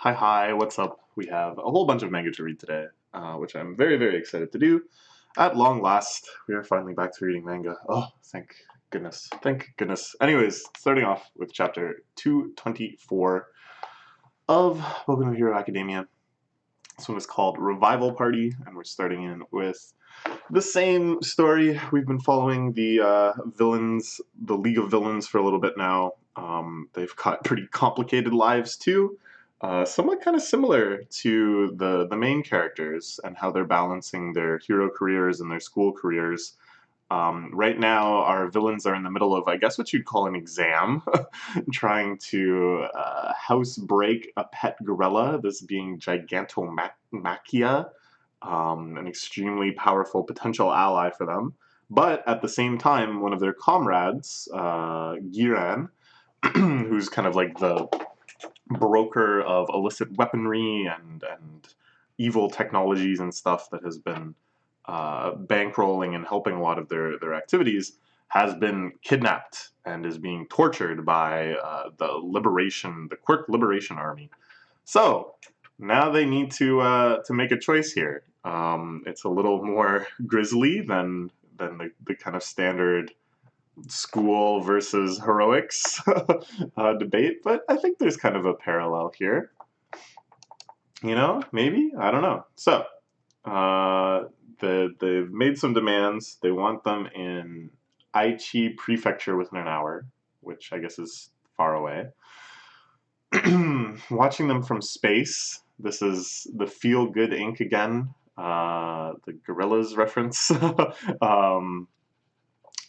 Hi, what's up? We have a whole bunch of manga to read today, which I'm very excited to do. At long last, we are finally back to reading manga. Oh, thank goodness. Thank goodness. Anyways, starting off with chapter 224 of Boku no Hero Academia. This one is called Revival Party, and we're starting in with the same story. We've been following the villains, the League of Villains, for a little bit now. They've got pretty complicated lives too, somewhat kind of similar to the main characters and how they're balancing their hero careers and their school careers. Right now, our villains are in the middle of, I guess, what you'd call an exam, trying to house break a pet gorilla, this being Gigantomachia, an extremely powerful potential ally for them. But at the same time, one of their comrades, Giran, who's kind of like the broker of illicit weaponry and evil technologies and stuff that has been bankrolling and helping a lot of their activities, has been kidnapped and is being tortured by the Quirk Liberation Army. So now they need to make a choice here. It's a little more grisly than the kind of standard school versus heroics debate, but I think there's kind of a parallel here. You know, maybe? I don't know. So, they've made some demands. They want them in Aichi Prefecture within an hour, which I guess is far away. Watching them from space. This is the Feel Good Inc. again. The Gorillas reference.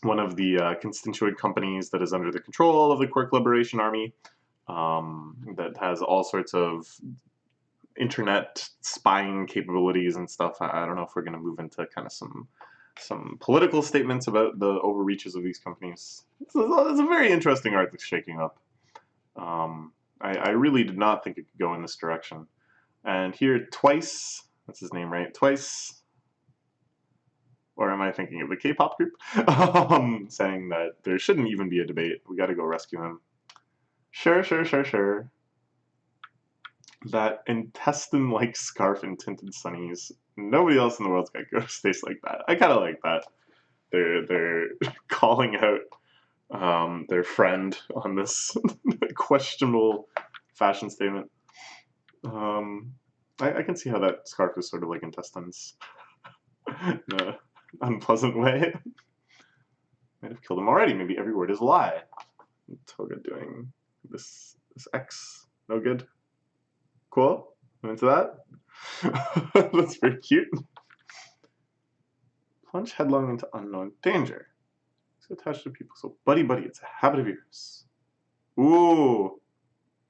One of the constituent companies that is under the control of the Quirk Liberation Army, that has all sorts of internet spying capabilities and stuff. I don't know if we're going to move into kind of some political statements about the overreaches of these companies. It's a very interesting arc that's shaking up. I really did not think it could go in this direction. And here, Twice, that's his name, right? Twice, or am I thinking of the K-pop group? Saying that there shouldn't even be a debate. We got to go rescue him. Sure. That intestine-like scarf and tinted sunnies. Nobody else in the world's got ghost face like that. I kind of like that. They're calling out their friend on this questionable fashion statement. I can see how that scarf is sort of like intestines. In an unpleasant way. Might have killed him already. Maybe every word is a lie. Toga doing this X. No good. Cool. I'm into that. That's very cute. Plunge headlong into unknown danger. So attached to people. So buddy, it's a habit of yours. Ooh.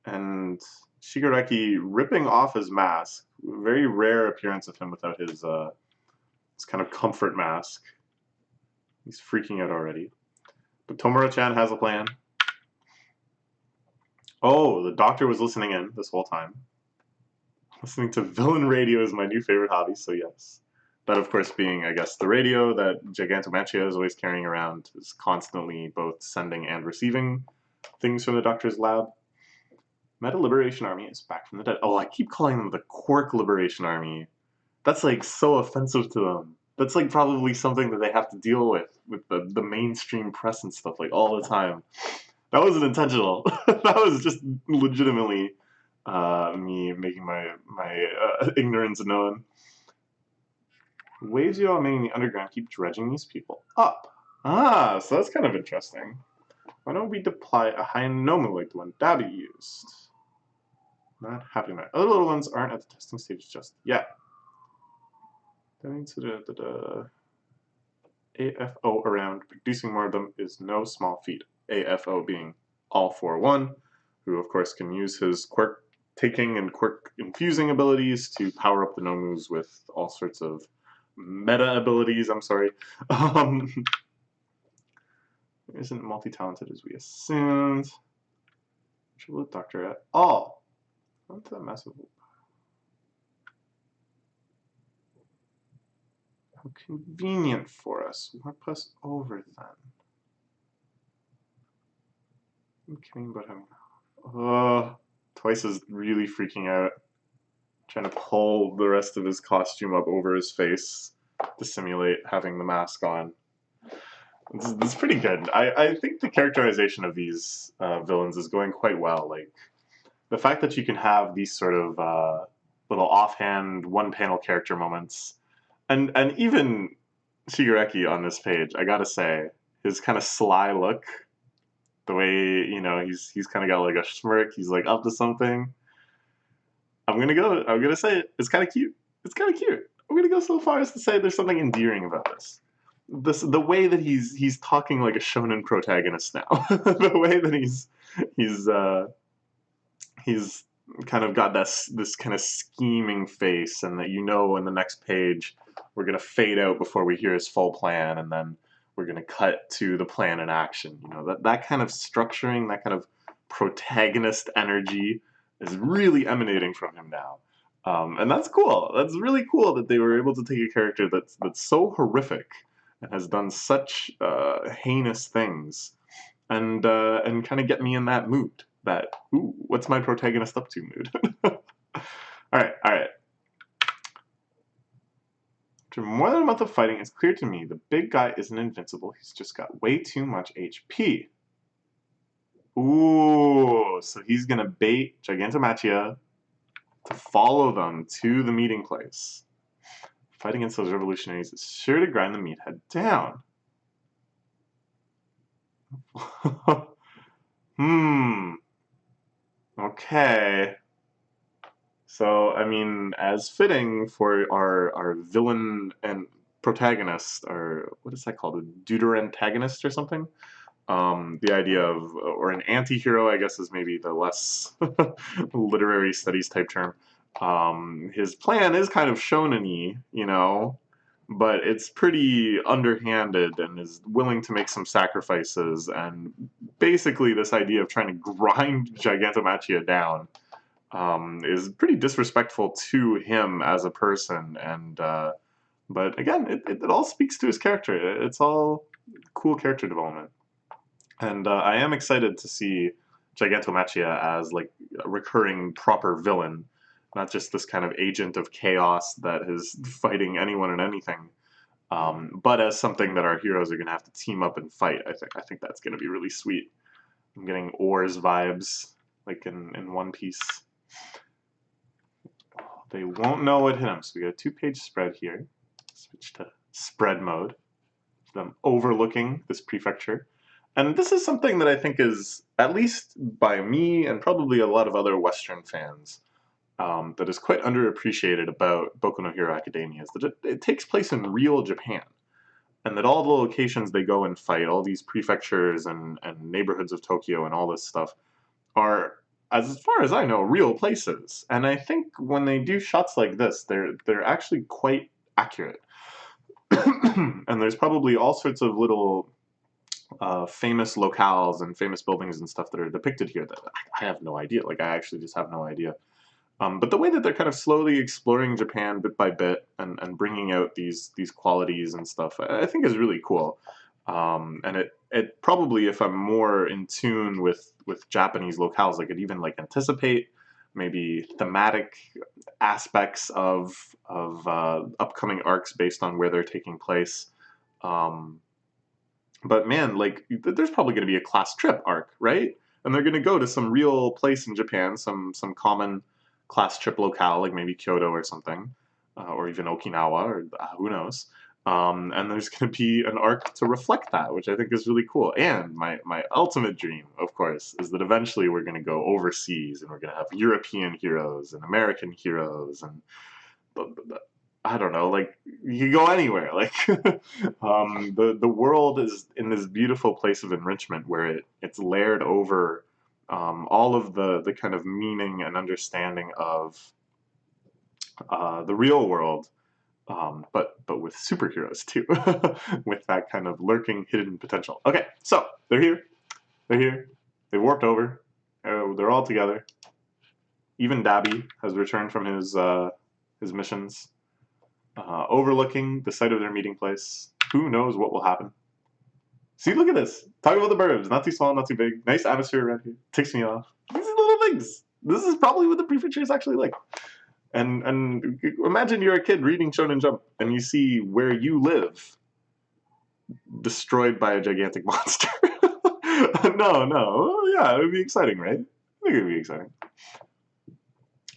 And Shigaraki ripping off his mask. Very rare appearance of him without his kind of comfort mask. He's freaking out already. But Tomura-chan has a plan. Oh, the doctor was listening in this whole time. Listening to villain radio is my new favorite hobby, so yes. That, of course, being, I guess, the radio that Gigantomachia is always carrying around, is constantly both sending and receiving things from the doctor's lab. Meta Liberation Army is back from the dead. Oh, I keep calling them the Quirk Liberation Army. That's, like, so offensive to them. That's, like, probably something that they have to deal with the mainstream press and stuff, like, all the time. That wasn't intentional. That was just legitimately me making my ignorance known. Waves you all making the underground keep dredging these people up. Ah, so that's kind of interesting. Why don't we deploy a Hinomu like the one Dabi used? Not happening. My other little ones aren't at the testing stage just yet. The AFO around, producing more of them is no small feat. AFO being all for one, who of course can use his quirk taking and quirk infusing abilities to power up the Nomus with all sorts of meta abilities. I'm sorry. Isn't multi-talented as we assumed. Trouble doctor at all. Not that massive. How convenient for us. Warp us over then. I'm kidding about having. Twice is really freaking out, trying to pull the rest of his costume up over his face to simulate having the mask on. This is pretty good. I think the characterization of these villains is going quite well. Like, the fact that you can have these sort of little offhand one-panel character moments, and even Shigaraki on this page, I gotta say, his kind of sly look, the way, you know, he's kind of got like a smirk, he's like up to something. I'm gonna say it. It's kind of cute. It's kind of cute. I'm gonna go so far as to say there's something endearing about this. The way that he's talking like a shonen protagonist now. The way that he's kind of got this kind of scheming face, and that, you know, in the next page we're gonna fade out before we hear his full plan, and then we're gonna cut to the plan in action. You know, that kind of structuring, that kind of protagonist energy is really emanating from him now. And that's cool. That's really cool that they were able to take a character that's so horrific and has done such heinous things, and kind of get me in that mood. That, ooh, what's my protagonist up to mood. All right, all right. After more than a month of fighting, it's clear to me the big guy isn't invincible. He's just got way too much HP. Ooh, so he's gonna bait Gigantomachia to follow them to the meeting place. Fight against those revolutionaries is sure to grind the meathead down. Okay. So, I mean, as fitting for our villain and protagonist, or what is that called? A deuterantagonist or something? The idea of, or an anti-hero, I guess, is maybe the less literary studies type term. His plan is kind of shonen-y, you know, but it's pretty underhanded and is willing to make some sacrifices. And basically, this idea of trying to grind Gigantomachia down is pretty disrespectful to him as a person. And but again, it all speaks to his character. It's all cool character development. And I am excited to see Gigantomachia as like a recurring proper villain, not just this kind of agent of chaos that is fighting anyone and anything, but as something that our heroes are going to have to team up and fight. I think that's going to be really sweet. I'm getting Oars vibes, like in One Piece. They won't know what hit them, so we got a 2-page spread here. Switch to spread mode. Them overlooking this prefecture. And this is something that I think is, at least by me and probably a lot of other Western fans, that is quite underappreciated about Boku no Hero Academia, is that it takes place in real Japan. And that all the locations they go and fight, all these prefectures and neighborhoods of Tokyo and all this stuff, are, as far as I know, real places. And I think when they do shots like this, they're actually quite accurate. And there's probably all sorts of little famous locales and famous buildings and stuff that are depicted here that I have no idea. Like, I actually just have no idea. But the way that they're kind of slowly exploring Japan bit by bit and bringing out these qualities and stuff, I think is really cool. And it probably, if I'm more in tune with Japanese locales, I could even like anticipate maybe thematic aspects of upcoming arcs based on where they're taking place. But man, like, there's probably going to be a class trip arc, right? And they're going to go to some real place in Japan, some common class trip locale, like maybe Kyoto or something, or even Okinawa, or who knows. And there's going to be an arc to reflect that, which I think is really cool. And my ultimate dream, of course, is that eventually we're going to go overseas and we're going to have European heroes and American heroes and I don't know, like, you go anywhere. Like, the world is in this beautiful place of enrichment where it's layered over all of the kind of meaning and understanding of the real world, but with superheroes too, with that kind of lurking hidden potential. Okay, so they're here. They're here. They warped over. They're all together. Even Dabi has returned from his missions. Overlooking the site of their meeting place. Who knows what will happen? See, look at this. Talk about the burbs. Not too small, not too big. Nice atmosphere around here. Ticks me off. These little things. This is probably what the prefecture is actually like. And imagine you're a kid reading Shonen Jump and you see where you live destroyed by a gigantic monster. No. Yeah, it would be exciting, right? I think it would be exciting.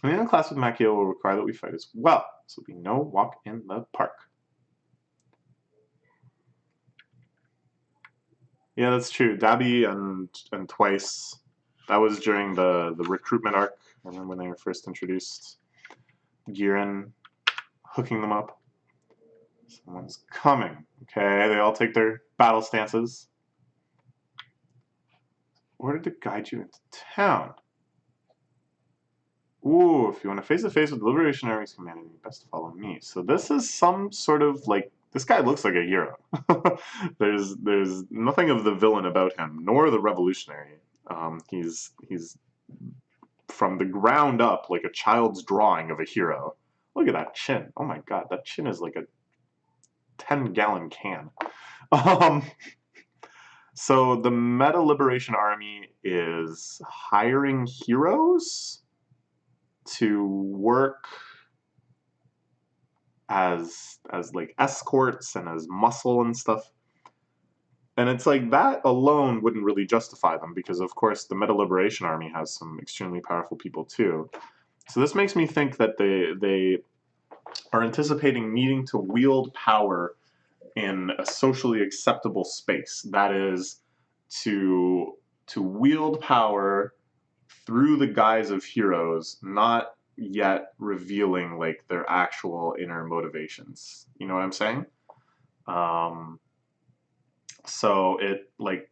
Remaining in class with Makio will require that we fight as well. So there'll be no walk in the park. Yeah, that's true. Dabi and Twice. That was during the recruitment arc. I remember when they were first introduced. Giran hooking them up. Someone's coming. Okay, they all take their battle stances. Ordered to guide you into town. Ooh, if you want to face to face with the Liberation Army's commander, you best follow me. So this is some sort of like, this guy looks like a hero. there's nothing of the villain about him, nor the revolutionary. He's from the ground up like a child's drawing of a hero. Look at that chin. Oh my god, that chin is like a 10-gallon can. So the Meta Liberation Army is hiring heroes to work as like escorts and as muscle and stuff. And it's like that alone wouldn't really justify them because of course the Meta Liberation Army has some extremely powerful people too. So this makes me think that they are anticipating needing to wield power in a socially acceptable space. That is to wield power through the guise of heroes, not yet revealing like their actual inner motivations. You know what I'm saying? So it like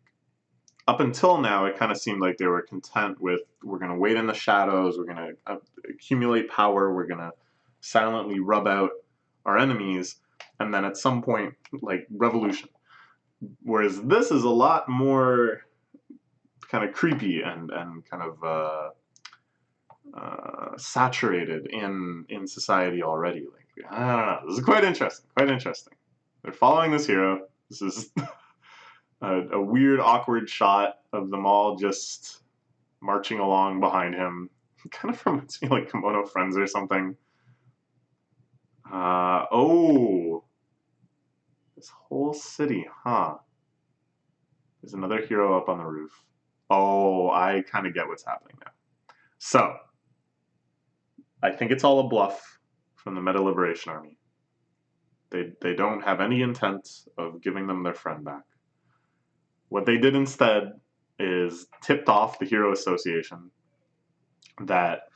up until now, it kind of seemed like they were content with we're going to wait in the shadows, we're going to accumulate power, we're going to silently rub out our enemies, and then at some point, like revolution. Whereas this is a lot more kind of creepy and kind of saturated in society already. Like I don't know. This is quite interesting. Quite interesting. They're following this hero. This is a weird, awkward shot of them all just marching along behind him. It kind of reminds me of like Kimono Friends or something. Oh, this whole city, huh? There's another hero up on the roof. Oh, I kind of get what's happening now. So, I think it's all a bluff from the Meta Liberation Army. They don't have any intent of giving them their friend back. What they did instead is tipped off the Hero Association that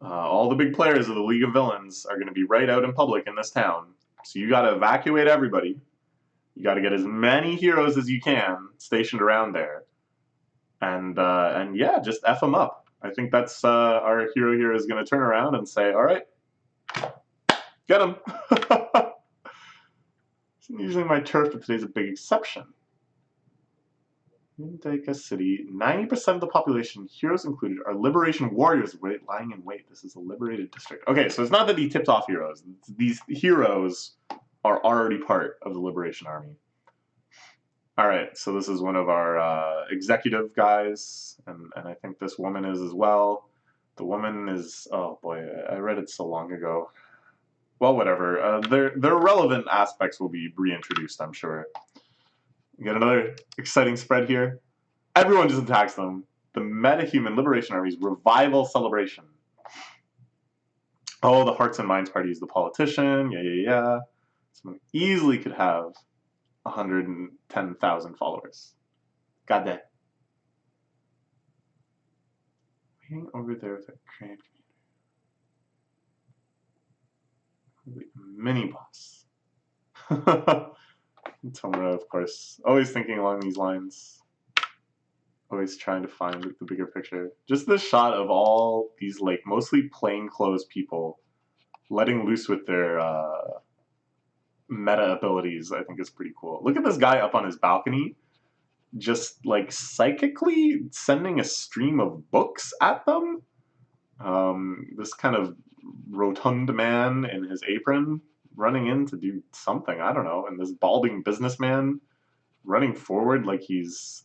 all the big players of the League of Villains are going to be right out in public in this town. So you got to evacuate everybody. You got to get as many heroes as you can stationed around there. And yeah, just F them up. I think that's our hero here is going to turn around and say, all right, get him. Isn't usually my turf, but today's a big exception. Mundaka City, 90% of the population, heroes included, are liberation warriors lying in wait. This is a liberated district. Okay, so it's not that he tipped off heroes. These heroes are already part of the Liberation Army. All right, so this is one of our executive guys, and I think this woman is as well. The woman is, oh boy, I read it so long ago. Well, whatever. Their relevant aspects will be reintroduced, I'm sure. We get another exciting spread here. Everyone just attacks them. The Metahuman Liberation Army's revival celebration. Oh, the Hearts and Minds Party is the politician. Yeah. Someone easily could have 110,000 followers. Got that. Waiting over there with a crane community. Mini boss. Tomura, of course, always thinking along these lines. Always trying to find the bigger picture. Just this shot of all these like mostly plainclothes people letting loose with their meta abilities, I think is pretty cool. Look at this guy up on his balcony, just like psychically sending a stream of books at them. This kind of rotund man in his apron running in to do something, I don't know, and this balding businessman running forward like he's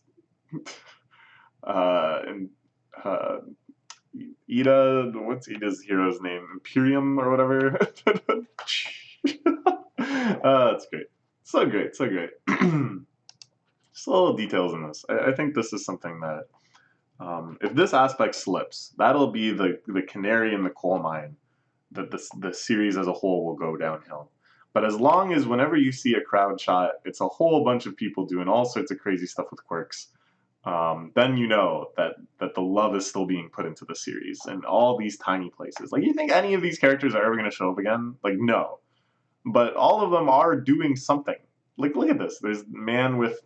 Ida, what's Ida's hero's name? Imperium or whatever. That's great. So great, so great. Just little details in this. I think this is something that, if this aspect slips, that'll be the canary in the coal mine that the series as a whole will go downhill. But as long as whenever you see a crowd shot, it's a whole bunch of people doing all sorts of crazy stuff with quirks, then you know that the love is still being put into the series and all these tiny places. Like, you think any of these characters are ever going to show up again? Like, no. But all of them are doing something. Like, look at this. There's a man with,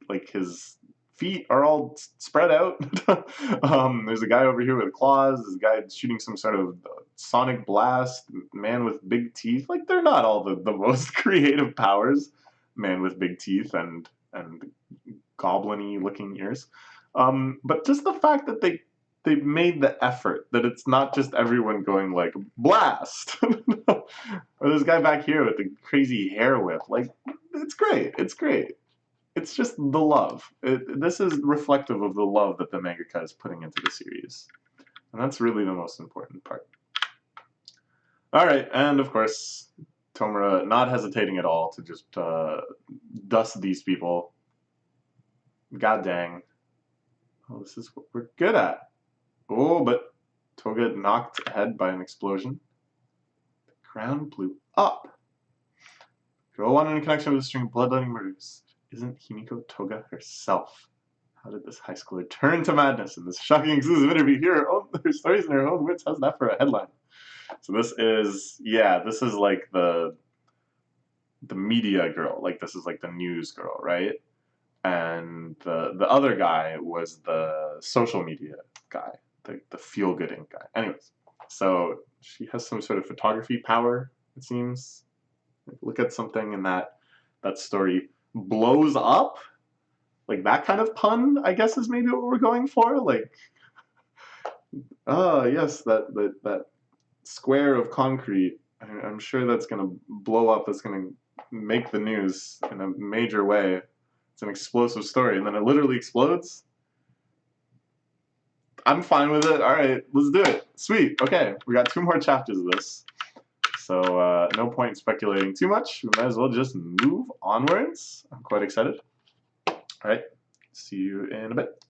like, his feet are all spread out. There's a guy over here with claws. There's a guy shooting some sort of sonic blast. Man with big teeth. Like, they're not all the most creative powers. Man with big teeth and goblin-y looking ears. But just the fact that they made the effort, that it's not just everyone going like blast, or this guy back here with the crazy hair whip. Like, it's great. It's great. It's just the love. This is reflective of the love that the mangaka is putting into the series, and that's really the most important part. All right, and of course, Tomura not hesitating at all to just dust these people. God dang. Oh, this is what we're good at. Oh, but Toga knocked ahead by an explosion. The ground blew up. Go on in connection with a string of bloodletting murders. Isn't Himiko Toga herself? How did this high schooler turn to madness in this shocking exclusive interview? Here, her stories in her own words. How's that for a headline? So this is, yeah, this is like the media girl. Like, this is like the news girl, right? And the other guy was the social media guy, the feel-gooding guy. Anyways, so she has some sort of photography power, it seems. Look at something in that story blows up. Like, that kind of pun, I guess, is maybe what we're going for. Like, yes, that square of concrete. I'm sure that's gonna blow up. That's gonna make the news in a major way. It's an explosive story, and then it literally explodes. I'm fine with it. All right, let's do it. Sweet. Okay, we got 2 more chapters of this. So no point in speculating too much. We might as well just move onwards. I'm quite excited. All right, see you in a bit.